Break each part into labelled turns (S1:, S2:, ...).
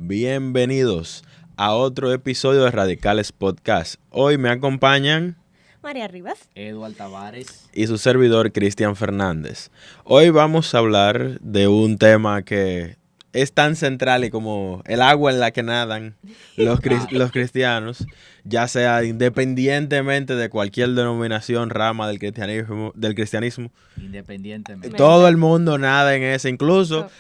S1: Bienvenidos a otro episodio de Radicales Podcast. Hoy me acompañan
S2: María Rivas,
S3: Eduardo Tavares
S1: y su servidor Cristian Fernández. Hoy vamos a hablar de un tema que es tan central y como el agua en la que nadan los cristianos, ya sea independientemente de cualquier denominación, rama del cristianismo.
S3: independientemente.
S1: Todo el mundo nada en ese, incluso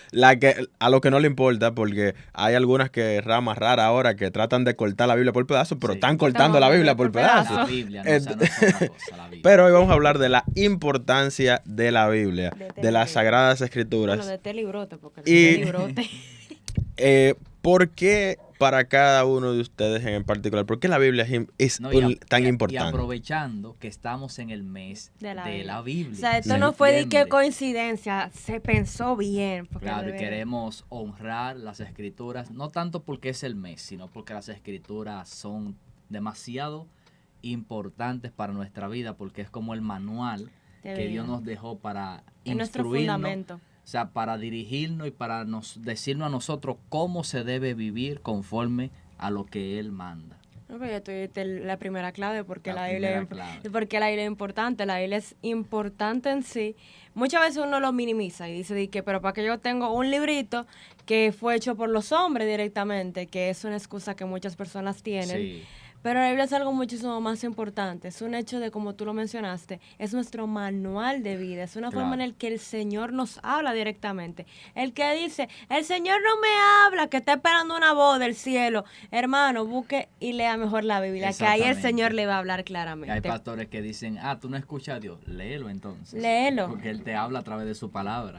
S1: a lo que no le importa, porque hay algunas ramas raras ahora que tratan de cortar la Biblia por pedazos, pero
S3: Sí.
S1: están cortando la Biblia por pedazos.
S3: La Biblia, no, o sea, no es otra cosa, la Biblia.
S1: Pero hoy vamos a hablar de la importancia de la Biblia, de las Sagradas Escrituras.
S2: bueno, de té librote, porque
S1: Y-
S2: té librote.
S1: ¿Por qué para cada uno de ustedes en particular? ¿Por qué la Biblia es
S3: No,
S1: tan
S3: y
S1: importante?
S3: aprovechando que estamos en el mes
S2: De la Biblia.
S3: Biblia.
S2: O sea, esto
S1: Sí.
S2: no fue de qué
S3: Septiembre.
S2: coincidencia, se pensó bien. Porque
S3: Claro, y
S2: debe-
S3: queremos honrar las escrituras, no tanto porque es el mes, sino porque las escrituras son demasiado importantes para nuestra vida, porque es como el manual
S2: De
S3: que Dios
S2: vida.
S3: nos dejó para
S2: Es nuestro
S3: instruirnos,
S2: fundamento.
S3: o sea, para dirigirnos y para decirnos a nosotros cómo se debe vivir conforme a lo que Él manda.
S2: No, pero ya tuviste la primera clave porque
S3: La
S2: la Biblia
S3: primera clave.
S2: porque la Biblia es importante, la Biblia es importante en sí. Muchas veces uno lo minimiza y dice pero para que yo tengo un librito que fue hecho por los hombres directamente, que es una excusa que muchas personas tienen.
S3: Sí.
S2: Pero la Biblia es algo muchísimo más importante. Es un hecho de, como tú lo mencionaste, es nuestro manual de vida. Es una forma en
S3: Claro.
S2: la que el Señor nos habla directamente. El que dice, el Señor no me habla, que está esperando una voz del cielo. Hermano, busque y lea mejor la Biblia, que ahí el
S3: Exactamente.
S2: Señor le va a hablar
S3: Y hay
S2: claramente.
S3: pastores que dicen, tú no escuchas a Dios, léelo entonces.
S2: Léelo.
S3: Porque Él te habla a través de su palabra.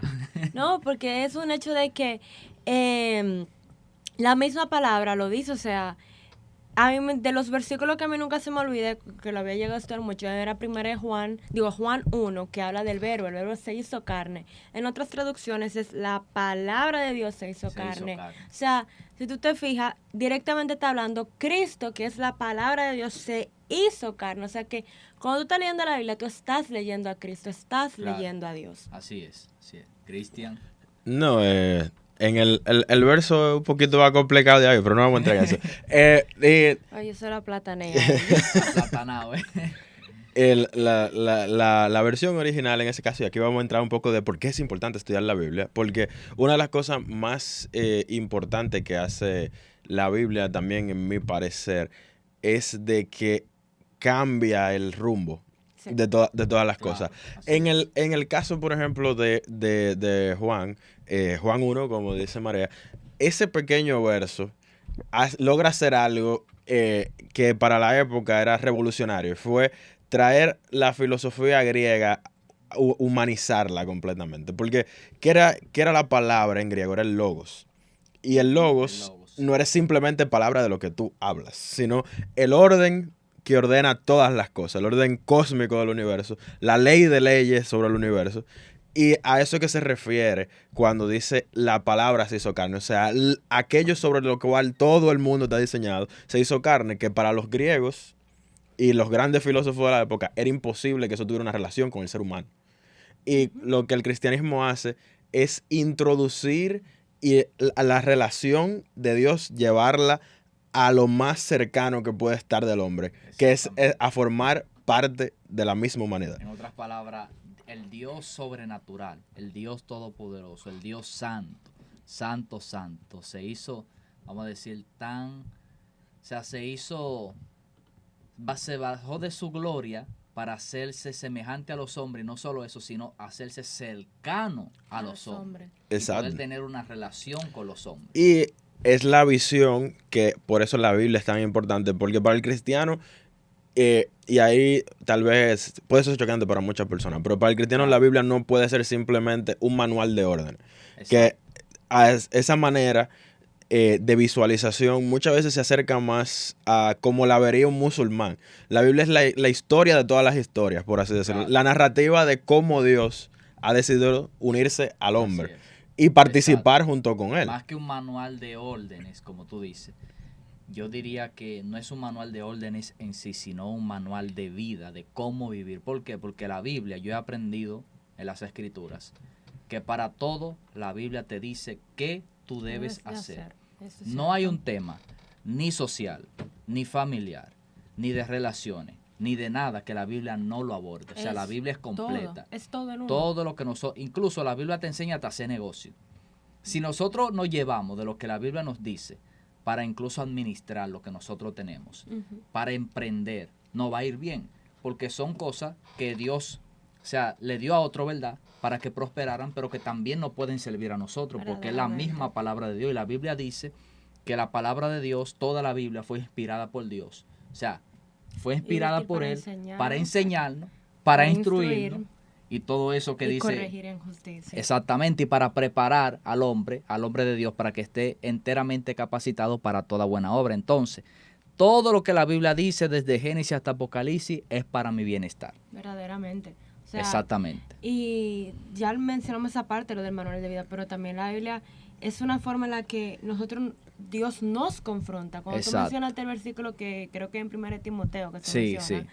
S2: No, porque es un hecho de que la misma palabra lo dice, o sea, de los versículos que a mí nunca se me olvida, que lo había llegado a estudiar mucho, era primero de Juan 1, que habla del verbo, el verbo se hizo carne. En otras traducciones es la palabra de Dios se hizo carne. O sea, si tú te fijas, directamente está hablando Cristo, que es la palabra de Dios, se hizo carne. O sea que cuando tú estás leyendo la Biblia, tú estás leyendo a Cristo, estás
S3: Claro.
S2: leyendo a Dios.
S3: Así es, así es. Cristian.
S1: No, en el verso es un poquito más complicado de ahí, pero no vamos a entrar en eso.
S2: Oye, eso era platanea.
S3: Satanás,
S1: La versión original en ese caso, y aquí vamos a entrar un poco de por qué es importante estudiar la Biblia, porque una de las cosas más importantes que hace la Biblia también, en mi parecer, es de que cambia el rumbo
S2: Sí.
S1: de todas las
S3: Claro,
S1: cosas.
S3: así
S1: En
S3: es.
S1: el caso, por ejemplo, de Juan, Juan 1, como dice María, ese pequeño verso logra hacer algo que para la época era revolucionario. Fue traer la filosofía griega, humanizarla completamente. Porque, ¿qué era la palabra en griego? Era el logos. Y el logos no era simplemente palabra de lo que tú hablas, sino el orden que ordena todas las cosas, el orden cósmico del universo, la ley de leyes sobre el universo. Y a eso que se refiere cuando dice la palabra se hizo carne. O sea, aquello sobre lo cual todo el mundo está diseñado se hizo carne, que para los griegos y los grandes filósofos de la época era imposible que eso tuviera una relación con el ser humano. Y lo que el cristianismo hace es introducir la relación de Dios, llevarla a lo más cercano que puede estar del hombre, que es a formar parte de la misma humanidad.
S3: En otras palabras, el Dios sobrenatural, el Dios todopoderoso, el Dios santo, santo, santo, se hizo, vamos a decir, se bajó de su gloria para hacerse semejante a los hombres, y no solo eso, sino hacerse cercano a los hombres. Y
S1: Exacto.
S3: poder tener una relación con los hombres.
S1: Y es la visión que, por eso la Biblia es tan importante, porque para el cristiano, y ahí tal vez puede ser chocante para muchas personas, pero para el cristiano la Biblia no puede ser simplemente un manual de orden. Que a esa manera de visualización muchas veces se acerca más a como la vería un musulmán. La Biblia es la historia de todas las historias, por así decirlo.
S3: Claro.
S1: La narrativa de cómo Dios ha decidido unirse al hombre
S3: Así es.
S1: y participar junto con él.
S3: Más que un manual de órdenes, como tú dices, yo diría que no es un manual de órdenes en sí, sino un manual de vida, de cómo vivir. ¿Por qué? Porque la Biblia, yo he aprendido en las Escrituras, que para todo la Biblia te dice qué tú debes hacer.
S2: Eso es
S3: No hay
S2: cierto.
S3: un tema ni social, ni familiar, ni de relaciones, ni de nada que la Biblia no lo aborde. O sea, la Biblia es completa.
S2: Es todo en uno.
S3: Todo lo que nosotros, incluso la Biblia te enseña hasta hacer negocio. Si nosotros nos llevamos de lo que la Biblia nos dice para incluso administrar lo que nosotros tenemos,
S2: Ujú.
S3: para emprender, nos va a ir bien, porque son cosas que Dios, o sea, le dio a otro, ¿verdad?, para que prosperaran, pero que también nos pueden servir a nosotros, porque es la
S2: Verdaderamente.
S3: misma palabra de Dios. Y la Biblia dice que la palabra de Dios, toda la Biblia fue inspirada por Dios. O sea, fue inspirada por
S2: para
S3: Él
S2: enseñar,
S3: para enseñarnos, para
S2: para
S3: instruirnos,
S2: instruir,
S3: y todo eso que
S2: y
S3: dice.
S2: corregir en justicia.
S3: Exactamente, y para preparar al hombre de Dios, para que esté enteramente capacitado para toda buena obra. Entonces, todo lo que la Biblia dice desde Génesis hasta Apocalipsis es para mi bienestar.
S2: Verdaderamente. O sea,
S3: Exactamente.
S2: y ya mencionamos esa parte, lo del manual de vida, pero también la Biblia es una forma en la que Dios nos confronta. Cuando tú
S3: Exacto.
S2: mencionaste el versículo que creo que en 1 Timoteo que se
S3: Sí,
S2: menciona,
S3: sí.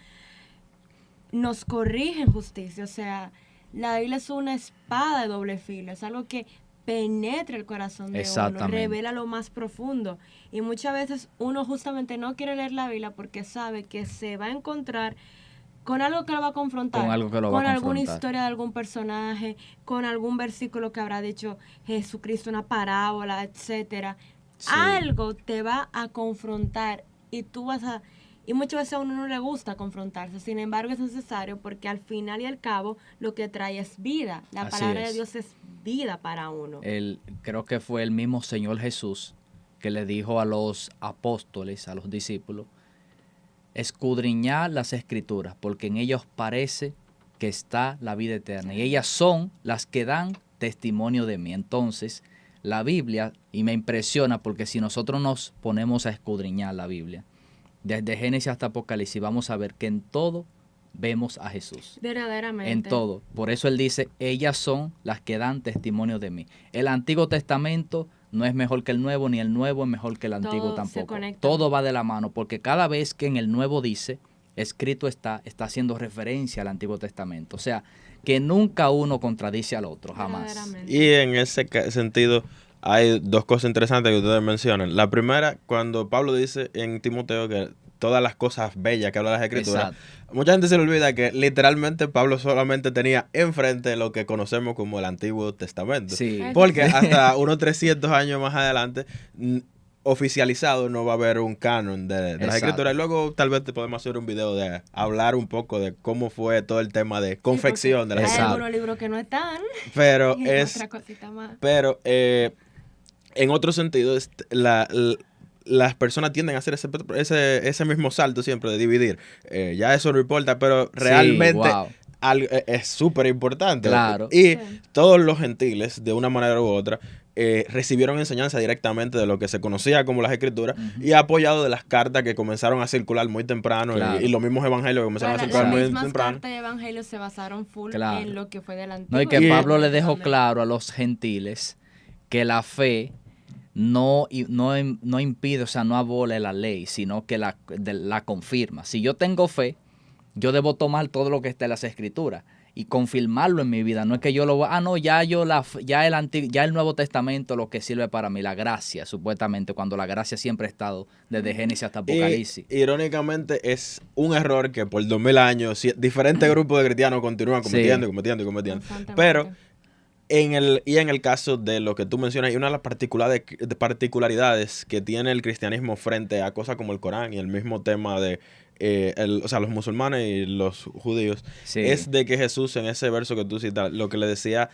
S2: nos corrige en justicia. O sea, la Biblia es una espada de doble filo, es algo que penetra el corazón de uno,
S3: Exactamente.
S2: revela lo más profundo. Y muchas veces uno justamente no quiere leer la Biblia porque sabe que se va a encontrar con algo que lo va a confrontar,
S3: Con algo que lo va a
S2: con alguna
S3: confrontar.
S2: historia de algún personaje, con algún versículo que habrá dicho Jesucristo, una parábola, etcétera.
S3: Sí.
S2: Algo te va a confrontar y tú vas a... Y muchas veces a uno no le gusta confrontarse, sin embargo es necesario porque al final y al cabo lo que trae es vida. La
S3: Así
S2: palabra de
S3: es.
S2: Dios es vida para uno.
S3: Creo que fue el mismo Señor Jesús que le dijo a los apóstoles, a los discípulos, escudriñad las escrituras, porque en ellos parece que está la vida eterna, y ellas son las que dan testimonio de mí. Entonces, la Biblia, y me impresiona porque si nosotros nos ponemos a escudriñar la Biblia, desde Génesis hasta Apocalipsis, vamos a ver que en todo vemos a Jesús.
S2: Verdaderamente.
S3: En todo. Por eso él dice, ellas son las que dan testimonio de mí. El Antiguo Testamento no es mejor que el Nuevo, ni el Nuevo es mejor que el Antiguo
S2: Todo se
S3: tampoco.
S2: conecta.
S3: Todo va de la mano, porque cada vez que en el Nuevo dice, escrito está haciendo referencia al Antiguo Testamento. O sea, que nunca uno contradice al otro, jamás.
S2: Verdaderamente.
S1: Y en ese sentido hay dos cosas interesantes que ustedes mencionan. La primera, cuando Pablo dice en Timoteo que todas las cosas bellas que habla las escrituras,
S3: Exacto.
S1: mucha gente se le olvida que literalmente Pablo solamente tenía enfrente lo que conocemos como el Antiguo Testamento.
S3: Sí.
S1: Porque hasta unos 300 años más adelante, oficializado, no va a haber un canon de las
S3: Exacto.
S1: escrituras. Y luego tal vez te podemos hacer un video de hablar un poco de cómo fue todo el tema de confección de las
S2: Hay
S3: Exacto.
S1: escrituras.
S2: algunos libros que no están.
S1: Pero
S2: y
S1: es...
S2: otra cosita más.
S1: Pero en otro sentido, las personas tienden a hacer ese mismo salto siempre de dividir. Ya eso no importa, pero realmente
S3: wow.
S1: es súper importante.
S3: Claro.
S1: Y
S2: Sí.
S1: todos los gentiles, de una manera u otra, recibieron enseñanza directamente de lo que se conocía como las escrituras y apoyado de las cartas que comenzaron a circular muy temprano
S3: Claro.
S1: y los mismos evangelios que comenzaron a
S2: Las
S1: circular muy
S2: mismas
S1: temprano.
S2: cartas de evangelio se basaron full
S3: Claro.
S2: en lo que fue del antiguo.
S3: No, y que
S1: Y-
S3: Pablo le dejó
S2: Amén.
S3: claro a los gentiles que la fe no impide, o sea, no abole la ley, sino que la confirma. Si yo tengo fe, yo debo tomar todo lo que está en las escrituras y confirmarlo en mi vida. No es que yo ya el Nuevo Testamento lo que sirve para mí, la gracia, supuestamente, cuando la gracia siempre ha estado desde Génesis hasta Apocalipsis.
S1: Y irónicamente es un error que por 2000 años diferentes grupos de cristianos continúan cometiendo
S3: Sí.
S1: y cometiendo y cometiendo.
S2: Constantemente.
S1: Pero en el caso de lo que tú mencionas, hay una de las particularidades que tiene el cristianismo frente a cosas como el Corán y el mismo tema de o sea, los musulmanes y los judíos,
S3: Sí.
S1: es de que Jesús en ese verso que tú citas, lo que le decía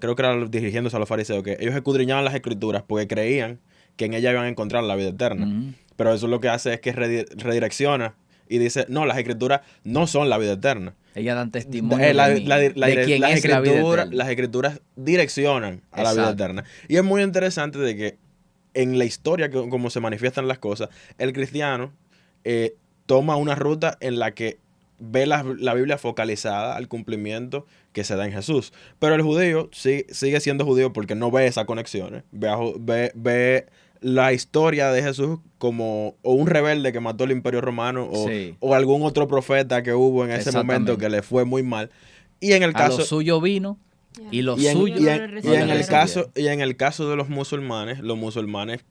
S1: creo que era dirigiéndose a los fariseos, que ellos escudriñaban las escrituras porque creían que en ellas iban a encontrar la vida eterna.
S3: Ujú.
S1: Pero eso lo que hace es que redirecciona y dice, no, las escrituras no son la vida eterna.
S3: Ellas dan testimonio de mí, de quién
S1: las
S3: es la vida
S1: escrituras,
S3: eterna.
S1: las escrituras direccionan a la vida
S3: Exacto.
S1: eterna. Y es muy interesante de que en la historia, como se manifiestan las cosas, el cristiano toma una ruta en la que ve la Biblia focalizada al cumplimiento que se da en Jesús. Pero el judío sigue siendo judío porque no ve esas conexiones. Ve la historia de Jesús como o un rebelde que mató el Imperio Romano
S3: Sí.
S1: o algún otro profeta que hubo en ese momento
S3: Exactamente.
S1: que le fue muy mal. Y en el
S3: A
S1: caso...
S3: lo suyo vino
S2: Ya.
S3: Y los
S1: Y en,
S3: suyos
S1: y en-
S3: no
S1: y
S3: le
S1: en el
S3: recibieron.
S1: caso, y en el caso de los musulmanes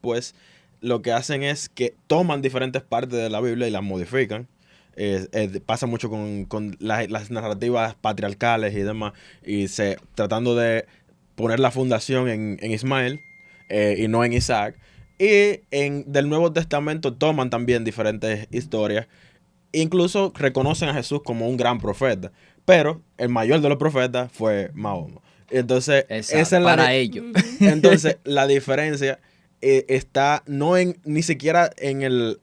S1: pues lo que hacen es que toman diferentes partes de la Biblia y las modifican. Pasa mucho con las narrativas patriarcales y demás, y tratando de poner la fundación en Ismael y no en Isaac. Y del Nuevo Testamento toman también diferentes historias. Incluso reconocen a Jesús como un gran profeta, pero el mayor de los profetas fue Mahoma. Entonces, esa
S3: Exacto,
S1: es
S3: para ellos.
S1: entonces, la diferencia está no ni siquiera en el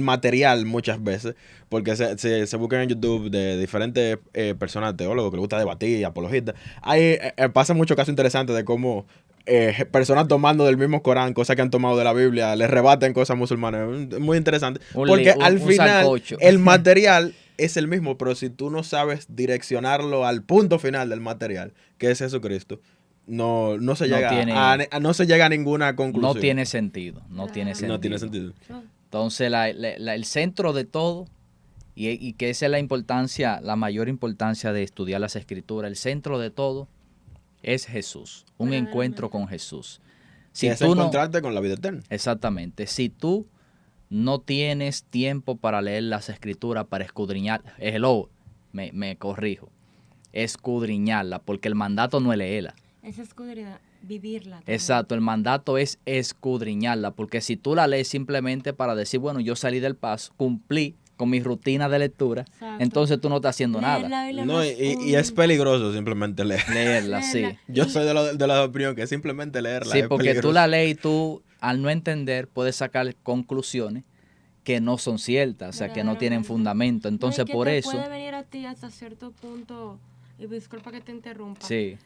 S1: material muchas veces, porque se buscan en YouTube de diferentes personas teólogos que les gusta debatir, apologistas. Pasa muchos casos interesantes de cómo personas tomando del mismo Corán, cosas que han tomado de la Biblia, les rebaten cosas musulmanas. Es muy interesante. Porque al
S3: un
S1: final,
S3: sancocho.
S1: el material es el mismo, pero si tú no sabes direccionarlo al punto final del material, que es Jesucristo, no se
S3: No
S1: llega
S3: tiene-
S1: no se llega a ninguna conclusión.
S3: No tiene sentido, no tiene
S2: Claro.
S3: sentido.
S1: No tiene sentido.
S3: Entonces, el centro de todo, y que esa es la importancia, la mayor importancia de estudiar las escrituras, el centro de todo es Jesús, un
S2: Verdaderamente.
S3: encuentro con Jesús.
S1: Si es
S3: tú no,
S1: encontrarte con la vida eterna.
S3: exactamente, si tú no tienes tiempo para leer las escrituras, para escudriñar, me corrijo, escudriñarla, porque el mandato no es leerla.
S2: Esa escudriña, vivirla. también.
S3: Exacto, el mandato es escudriñarla, porque si tú la lees simplemente para decir, bueno, yo salí del paso, cumplí con mi rutina de lectura,
S2: Exacto.
S3: entonces tú no estás haciendo
S2: Leer
S3: nada.
S2: la Biblia
S1: No,
S2: no
S1: y,
S2: es
S1: y es peligroso simplemente leer.
S3: Leerla, sí.
S2: Leerla.
S1: Yo soy de la opinión que simplemente leerla
S3: Sí,
S1: es
S3: porque tú
S1: peligroso.
S3: la lees y tú, al no entender, puedes sacar conclusiones que no son ciertas, o sea, que no tienen
S2: Verdaderamente.
S3: fundamento.
S2: No, y
S3: Entonces,
S2: que
S3: por
S2: te
S3: eso,
S2: puede venir a ti hasta cierto punto, y disculpa que te interrumpa,
S3: sí,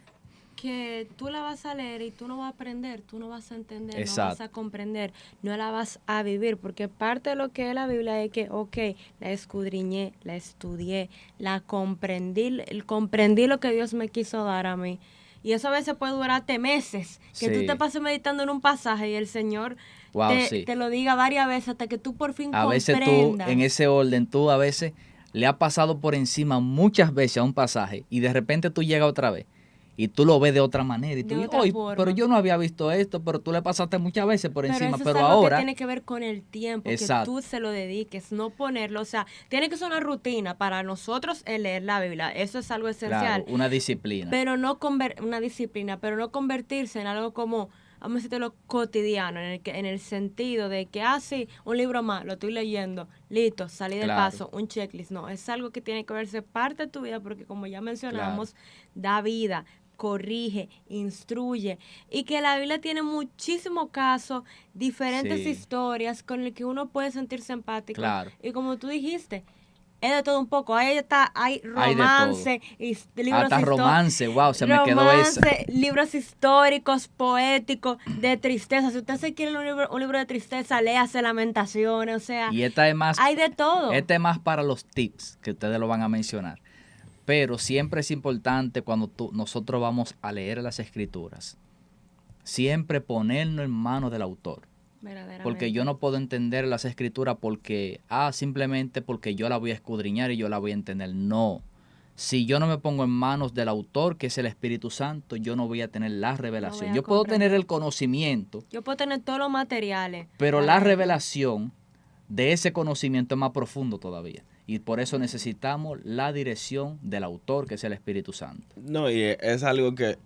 S2: que tú la vas a leer y tú no vas a aprender, tú no vas a entender, no
S3: Exacto.
S2: vas a comprender, no la vas a vivir, porque parte de lo que es la Biblia es que, ok, la escudriñé, la estudié, la comprendí lo que Dios me quiso dar a mí. Y eso a veces puede durarte meses, que tú
S3: Sí.
S2: te pases meditando en un pasaje y el Señor
S3: Wow,
S2: te,
S3: sí.
S2: te lo diga varias veces hasta que tú por fin
S3: A veces tú,
S2: comprendas.
S3: en ese orden, tú a veces le has pasado por encima muchas veces a un pasaje y de repente tú llegas otra vez y tú lo ves de otra manera y tú
S2: De
S3: dices,
S2: otra
S3: "Oye,
S2: forma.
S3: pero yo no había visto esto, pero tú le pasaste muchas veces por encima,
S2: eso
S3: pero
S2: es algo
S3: ahora,
S2: que tiene que ver con el tiempo,
S3: Exacto.
S2: que tú se lo dediques, no ponerlo, o sea, tiene que ser una rutina para nosotros el leer la Biblia, eso es algo esencial,
S3: claro, una disciplina.
S2: pero no una disciplina, pero no convertirse en algo como, vamos a decirlo, cotidiano, en el sentido de que, sí, un libro más, lo estoy leyendo, listo, salí del
S3: Claro.
S2: paso, un checklist, no, es algo que tiene que verse parte de tu vida, porque como ya mencionamos, da vida, corrige, instruye, y que la Biblia tiene muchísimos casos, diferentes
S3: Sí.
S2: historias con el que uno puede sentirse empático.
S3: Claro.
S2: Y como tú dijiste, es de todo un poco. Hay
S3: Hay de
S2: romance, y libros
S3: Hasta romance, wow, se me quedó esa.
S2: libros históricos, poéticos, de tristeza. Si usted se quiere un libro de tristeza, léase Lamentaciones, o sea,
S3: Y esta es más,
S2: hay de todo.
S3: este es más para los tips que ustedes lo van a mencionar. Pero siempre es importante cuando nosotros vamos a leer las escrituras, siempre ponernos en manos del autor.
S2: Verdaderamente.
S3: Porque yo no puedo entender las escrituras porque, simplemente porque yo la voy a escudriñar y yo la voy a entender. No. Si yo no me pongo en manos del autor, que es el Espíritu Santo, yo no voy a tener la revelación.
S2: a
S3: Yo puedo
S2: comprender.
S3: tener el conocimiento,
S2: Yo puedo tener todos los materiales.
S3: pero
S2: para
S3: la
S2: leer.
S3: revelación de ese conocimiento es más profundo todavía. Y por eso necesitamos la dirección del autor, que es el Espíritu Santo.
S1: No, y es algo que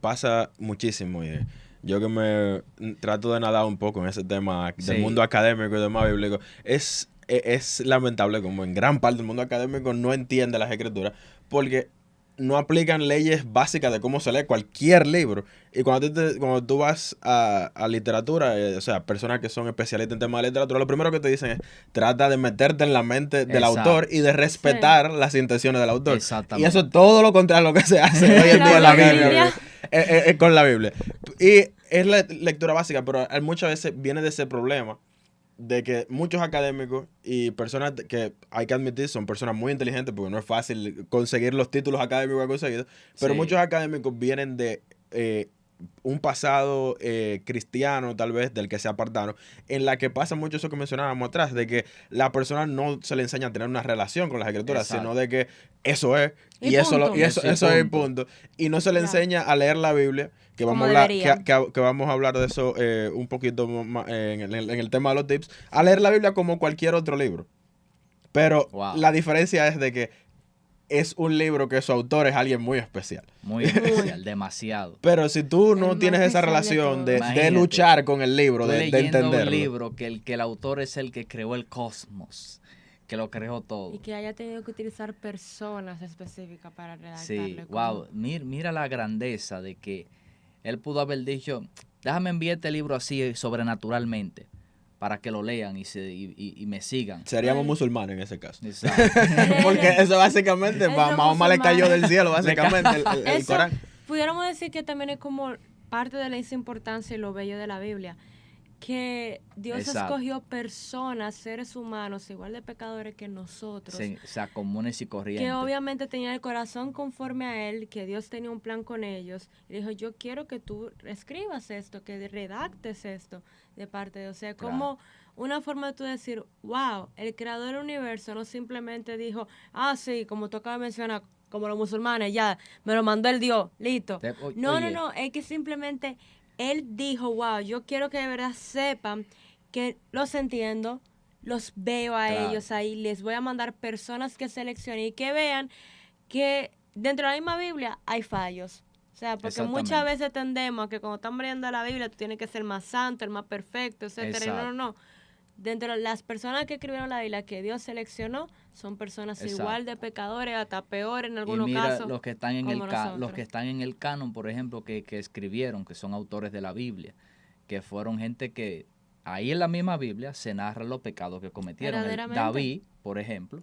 S1: pasa muchísimo. Y yo que me trato de nadar un poco en ese tema del
S3: Sí.
S1: mundo académico y demás bíblico, es lamentable como en gran parte del mundo académico no entiende las escrituras porque no aplican leyes básicas de cómo se lee cualquier libro. Y cuando tú vas a literatura, o sea, personas que son especialistas en temas de literatura, lo primero que te dicen es trata de meterte en la mente del
S3: Exacto.
S1: autor y de respetar las intenciones del autor.
S3: Exactamente.
S1: Y eso es todo lo contrario a lo que se hace hoy en
S2: La
S1: día en la
S2: Biblia.
S1: Biblia. Con la Biblia. Y es la lectura básica, pero muchas veces viene de ese problema de que muchos académicos y personas que hay que admitir son personas muy inteligentes porque no es fácil conseguir los títulos académicos que han conseguido, pero
S3: Sí.
S1: muchos académicos vienen de un pasado cristiano, tal vez, del que se apartaron, en la que pasa mucho eso que mencionábamos atrás, de que la persona no se le enseña a tener una relación con las escrituras,
S3: Exacto.
S1: sino de que eso es,
S2: Y
S1: y eso,
S2: punto.
S1: eso
S3: Eso y
S1: es el
S3: punto.
S1: punto. Y no se le
S2: Ya.
S1: enseña a leer la Biblia, que
S2: Como
S1: vamos a hablar,
S2: debería.
S1: que vamos a hablar de eso un poquito más en el tema de los tips, a leer la Biblia como cualquier otro libro. Pero
S3: Wow.
S1: la diferencia es de que es un libro que su autor es alguien muy especial.
S3: Muy especial, demasiado.
S1: Pero si tú
S2: El
S1: no
S2: más
S1: tienes esa
S2: especial de
S1: relación
S2: todos.
S1: de
S3: Imagínate,
S1: luchar con el libro,
S3: Tú
S1: de
S3: leyendo un
S1: entenderlo.
S3: libro que el autor es el que creó el cosmos, que lo creó todo.
S2: Y que haya tenido que utilizar personas específicas para redactarlo.
S3: Sí,
S2: como-
S3: wow, mira la grandeza de que él pudo haber dicho, déjame enviar este libro así sobrenaturalmente para que lo lean y me sigan.
S1: Seríamos
S2: Bueno.
S1: musulmanes en ese caso.
S3: Exacto.
S1: Porque eso básicamente,
S2: Eso
S1: Mahoma le cayó
S2: musulmanes.
S1: del cielo, básicamente, el
S2: Eso,
S1: Corán.
S2: pudiéramos decir que también es como parte de la importancia y lo bello de la Biblia. Que Dios
S3: Exacto.
S2: escogió personas, seres humanos, igual de pecadores que nosotros.
S3: O sea, comunes y corrientes.
S2: Que obviamente tenían el corazón conforme a él, que Dios tenía un plan con ellos. Y dijo, yo quiero que tú escribas esto, que redactes esto de parte de Dios. O sea,
S3: Claro.
S2: como una forma de tú decir, wow, el creador del universo no simplemente dijo, sí, como tú acabas de mencionar, como los musulmanes, ya, me lo mandó el Dios, listo. No,
S3: Oye,
S2: no, es que simplemente él dijo, wow, yo quiero que de verdad sepan que los entiendo, los veo a
S3: Claro.
S2: ellos ahí, les voy a mandar personas que seleccionen y que vean que dentro de la misma Biblia hay fallos. O sea, porque muchas
S3: Exactamente.
S2: veces tendemos a que cuando estamos leyendo la Biblia tú tienes que ser más santo, el más perfecto, etcétera. Y no,
S3: Exacto.
S2: no. Dentro de las personas que escribieron la Biblia que Dios seleccionó son personas
S3: Exacto.
S2: igual de pecadores, hasta peores en
S3: Y
S2: algunos
S3: mira
S2: casos.
S3: los que están en
S2: como
S3: los
S2: nosotros.
S3: que están en el canon, por ejemplo, que escribieron, que son autores de la Biblia, que fueron gente que ahí en la misma Biblia se narran los pecados que cometieron.
S2: Verdaderamente.
S3: David, por ejemplo,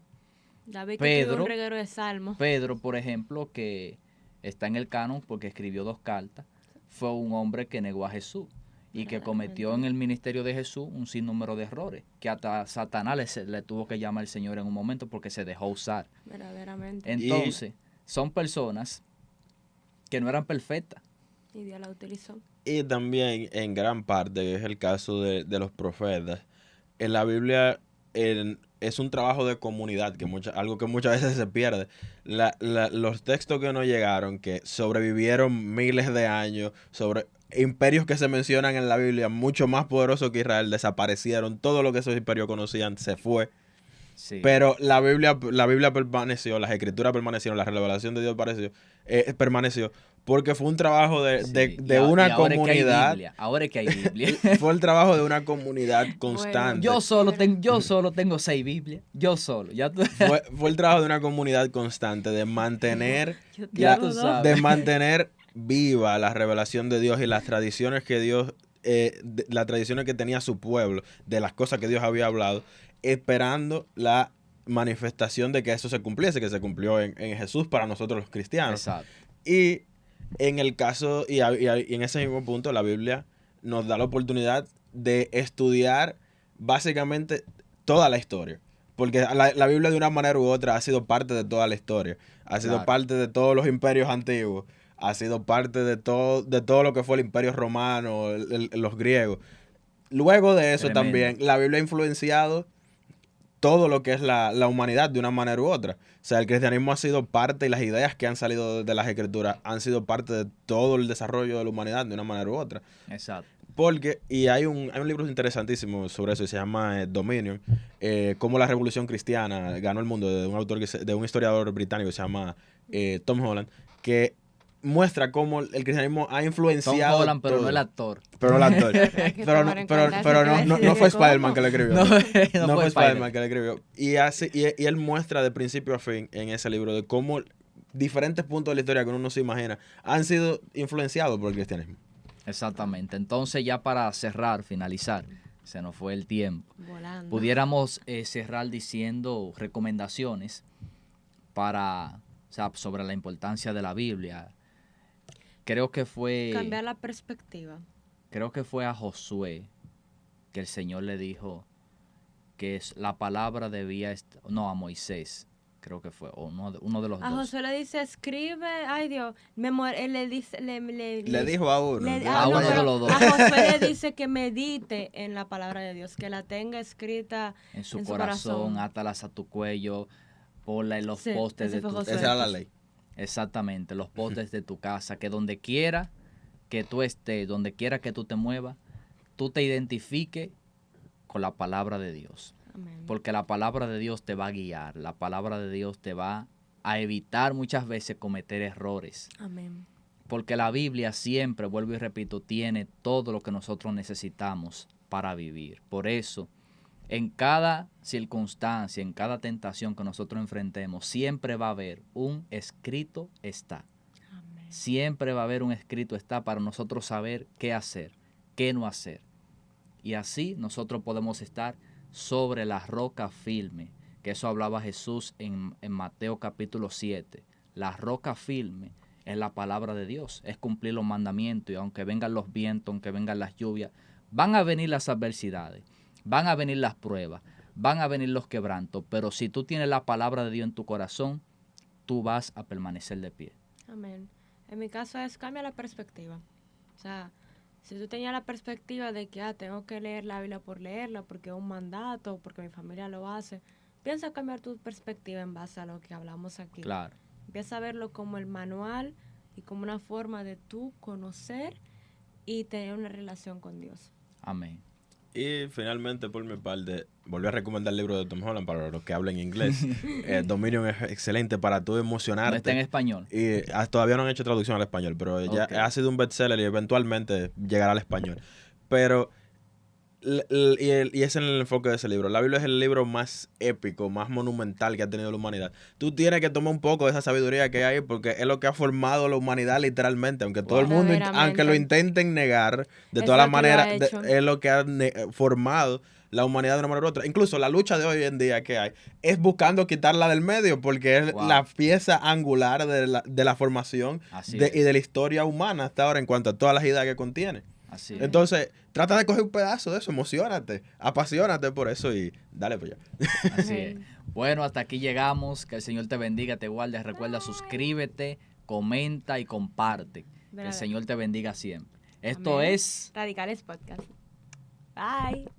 S2: David que escribió
S3: Pedro,
S2: un reguero de salmos.
S3: Pedro, por ejemplo, que está en el canon porque escribió 2 cartas, fue un hombre que negó a Jesús y que cometió en el ministerio de Jesús un sinnúmero de errores, que hasta Satanás le tuvo que llamar al Señor en un momento porque se dejó usar.
S2: Verdaderamente.
S3: Entonces, son personas que no eran perfectas.
S2: Y Dios la utilizó.
S1: Y también, en gran parte, es el caso de los profetas. En la Biblia es un trabajo de comunidad, algo que muchas veces se pierde. Los textos que nos llegaron, que sobrevivieron miles de años, sobre imperios que se mencionan en la Biblia, mucho más poderosos que Israel, desaparecieron. Todo lo que esos imperios conocían se fue.
S3: Sí.
S1: Pero la Biblia permaneció, las escrituras permanecieron, la revelación de Dios permaneció, porque fue un trabajo de una
S3: y ahora
S1: comunidad.
S3: Ahora es que hay Biblia.
S1: Fue el trabajo de una comunidad constante.
S3: Yo solo tengo 6 Biblias. Yo solo. Ya tú,
S1: Fue el trabajo de una comunidad constante de mantener,
S3: Ya tú sabes.
S1: de mantener viva la revelación de Dios y las tradiciones que Dios, las tradiciones que tenía su pueblo, de las cosas que Dios había hablado, esperando la manifestación de que eso se cumpliese, que se cumplió en Jesús para nosotros los cristianos.
S3: Exacto.
S1: Y en el caso, y en ese mismo punto, la Biblia nos da la oportunidad de estudiar básicamente toda la historia. Porque la Biblia de una manera u otra ha sido parte de toda la historia. Ha sido
S3: Claro.
S1: parte de todos los imperios antiguos. Ha sido parte de todo lo que fue el imperio romano, los griegos. Luego de eso
S3: Tremendo.
S1: también, la Biblia ha influenciado todo lo que es la humanidad de una manera u otra. O sea, el cristianismo ha sido parte y las ideas que han salido de las escrituras han sido parte de todo el desarrollo de la humanidad de una manera u otra.
S3: Exacto.
S1: Porque, y hay un libro interesantísimo sobre eso y se llama Dominion, cómo la revolución cristiana ganó el mundo, de un autor de un historiador británico que se llama Tom Holland, que muestra cómo el cristianismo ha
S3: Tom
S1: influenciado
S3: Holland, pero
S1: todo.
S3: no el actor.
S1: Pero el actor.
S2: Hay que
S1: pero
S2: tomar en cuenta
S1: pero
S2: eso que
S1: no
S2: decide
S1: fue
S2: cómo.
S1: Spider-Man que lo escribió.
S3: No,
S1: No
S3: no
S1: fue
S3: fue
S1: Spider-Man
S3: Spider-Man.
S1: que lo escribió. Y él muestra de principio a fin en ese libro de cómo diferentes puntos de la historia que uno no se imagina han sido influenciados por el cristianismo.
S3: Exactamente. Entonces, ya para cerrar, finalizar, se nos fue el tiempo.
S2: Volando.
S3: Pudiéramos cerrar diciendo recomendaciones para, o sea, sobre la importancia de la Biblia. Creo que fue
S2: Cambiar la perspectiva.
S3: a Josué que el Señor le dijo que la palabra debía, a Moisés, creo que fue, o uno de los
S2: A
S3: dos.
S2: Josué le dice, escribe, ay Dios, él le dice,
S1: Le dijo a uno.
S3: A uno de
S2: pero
S3: los dos.
S2: a Josué le dice que medite en la palabra de Dios, que la tenga escrita
S3: En su corazón, átalas a tu cuello, ponla en los
S2: Sí,
S3: postes
S2: ese
S3: de
S2: fue
S3: tu
S2: Josué.
S1: Esa era la ley.
S3: Exactamente, los postes de tu casa, que donde quiera que tú estés, donde quiera que tú te muevas, tú te identifiques con la palabra de Dios.
S2: Amén.
S3: Porque la palabra de Dios te va a guiar, la palabra de Dios te va a evitar muchas veces cometer errores.
S2: Amén.
S3: Porque la Biblia siempre, vuelvo y repito, tiene todo lo que nosotros necesitamos para vivir. Por eso, en cada circunstancia, en cada tentación que nosotros enfrentemos, siempre va a haber un escrito está.
S2: Amén.
S3: Siempre va a haber un escrito está para nosotros saber qué hacer, qué no hacer. Y así nosotros podemos estar sobre la roca firme, que eso hablaba Jesús en Mateo capítulo 7. La roca firme es la palabra de Dios, es cumplir los mandamientos, y aunque vengan los vientos, aunque vengan las lluvias, van a venir las adversidades, van a venir las pruebas, van a venir los quebrantos, pero si tú tienes la palabra de Dios en tu corazón, tú vas a permanecer de pie.
S2: Amén. En mi caso es cambia la perspectiva. O sea, si tú tenías la perspectiva de que tengo que leer la Biblia por leerla, porque es un mandato, porque mi familia lo hace, piensa cambiar tu perspectiva en base a lo que hablamos aquí.
S3: Claro.
S2: Empieza a verlo como el manual y como una forma de tú conocer y tener una relación con Dios.
S3: Amén.
S1: Y finalmente, por mi parte, volví a recomendar el libro de Tom Holland para los que hablen inglés. Dominion es excelente para tú emocionarte.
S3: No está en español.
S1: Y todavía no han hecho traducción al español, pero ya
S3: Ok.
S1: ha sido un bestseller y eventualmente llegará al español. Pero, y ese es el enfoque de ese libro. La Biblia es el libro más épico, más monumental que ha tenido la humanidad. Tú tienes que tomar un poco de esa sabiduría que hay ahí, porque es lo que ha formado la humanidad literalmente. Aunque todo el mundo, aunque lo intenten negar, de
S2: Es
S1: todas las
S2: lo que lo ha
S1: maneras,
S2: hecho.
S1: es lo que ha formado la humanidad de una manera u otra. Incluso la lucha de hoy en día que hay es buscando quitarla del medio, porque es
S3: Wow.
S1: la pieza angular de la formación
S3: Así
S1: y
S3: es.
S1: de la historia humana hasta ahora en cuanto a todas las ideas que contiene.
S3: Así es.
S1: Entonces, trata de coger un pedazo de eso, emocionate, apasionate por eso y dale pues ya.
S3: Así es. Bueno, hasta aquí llegamos. Que el Señor te bendiga, te guarde. Recuerda, suscríbete, comenta y comparte. Que el Señor te bendiga siempre. Esto
S2: Amén.
S3: es
S2: Radicales Podcast. Bye.